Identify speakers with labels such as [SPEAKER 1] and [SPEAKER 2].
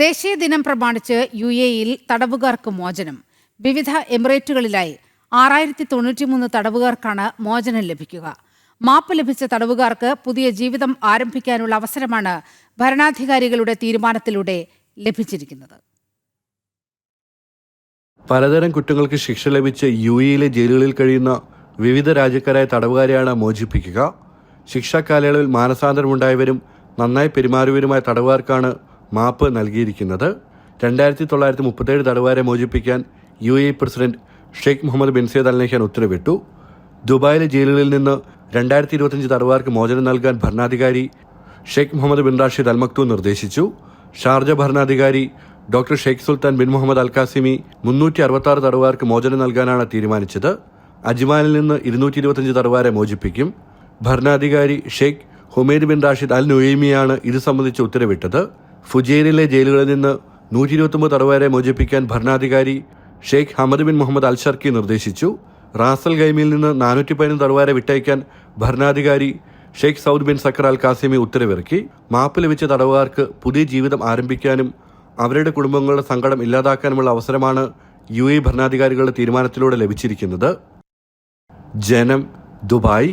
[SPEAKER 1] ദേശീയ ദിനം പ്രമാണിച്ച് UAE-യിൽ തടവുകാർക്ക് മോചനം. വിവിധ എമിറേറ്റുകളിലായി 6093 തടവുകാർക്കാണ് മോചനം ലഭിക്കുക. മാപ്പ് ലഭിച്ച തടവുകാർക്ക് പുതിയ ജീവിതം ആരംഭിക്കാനുള്ള അവസരമാണ് ഭരണാധികാരികളുടെ തീരുമാനത്തിലൂടെ ലഭിച്ചിരിക്കുന്നത്.
[SPEAKER 2] പലതരം കുറ്റങ്ങൾക്ക് ശിക്ഷ ലഭിച്ച് UAE-യിലെ ജയിലുകളിൽ കഴിയുന്ന വിവിധ രാജ്യക്കാരായ തടവുകാരെയാണ് മോചിപ്പിക്കുക. ശിക്ഷാ കാലയളവിൽ മാനസാന്തരമുണ്ടായവരും നന്നായി പെരുമാറിയവരുമായ തടവുകാർക്കാണ് മാപ്പ് നൽകിയിരിക്കുന്നത്. 2937 തടവുകാരെ മോചിപ്പിക്കാൻ UAE president Sheikh Mohammed bin Zayed Al Nahyan ഉത്തരവിട്ടു. ദുബായിലെ ജയിലുകളിൽ നിന്ന് 2025 തടവുകാർക്ക് മോചനം നൽകാൻ ഭരണാധികാരി Sheikh Mohammed bin Rashid Al Maktoum നിർദ്ദേശിച്ചു. ഷാർജ ഭരണാധികാരി doctor Sheikh Sultan bin Mohammed Al Qasimi 366 തടവുകാർക്ക് മോചനം നൽകാനാണ് തീരുമാനിച്ചത്. അജ്മാനിൽ നിന്ന് 225 തടവുകാരെ മോചിപ്പിക്കും. ഭരണാധികാരി Sheikh Humaid bin Rashid Al നുയൈമിയാണ് ഇത് സംബന്ധിച്ച് ഉത്തരവിട്ടത്. ഫുജൈറിലെ ജയിലുകളിൽ നിന്ന് 129 തടവുകാരെ മോചിപ്പിക്കാൻ ഭരണാധികാരി ഷെയ്ഖ് ഹമദ് ബിൻ മുഹമ്മദ് അൽ ഷർക്കി നിർദ്ദേശിച്ചു. റാസൽ ഗൈമിൽ നിന്ന് 415 തടവുകാരെ വിട്ടയക്കാൻ ഭരണാധികാരി ഷെയ്ഖ് സൗദ് ബിൻ സക്കർ അൽ കാസിമി ഉത്തരവിറക്കി. മാപ്പ് ലഭിച്ച തടവുകാർക്ക് പുതിയ ജീവിതം ആരംഭിക്കാനും അവരുടെ കുടുംബങ്ങളുടെ സങ്കടം ഇല്ലാതാക്കാനുമുള്ള അവസരമാണ് UAE ഭരണാധികാരികളുടെ തീരുമാനത്തിലൂടെ ലഭിച്ചിരിക്കുന്നത്. ജനം, ദുബായ്.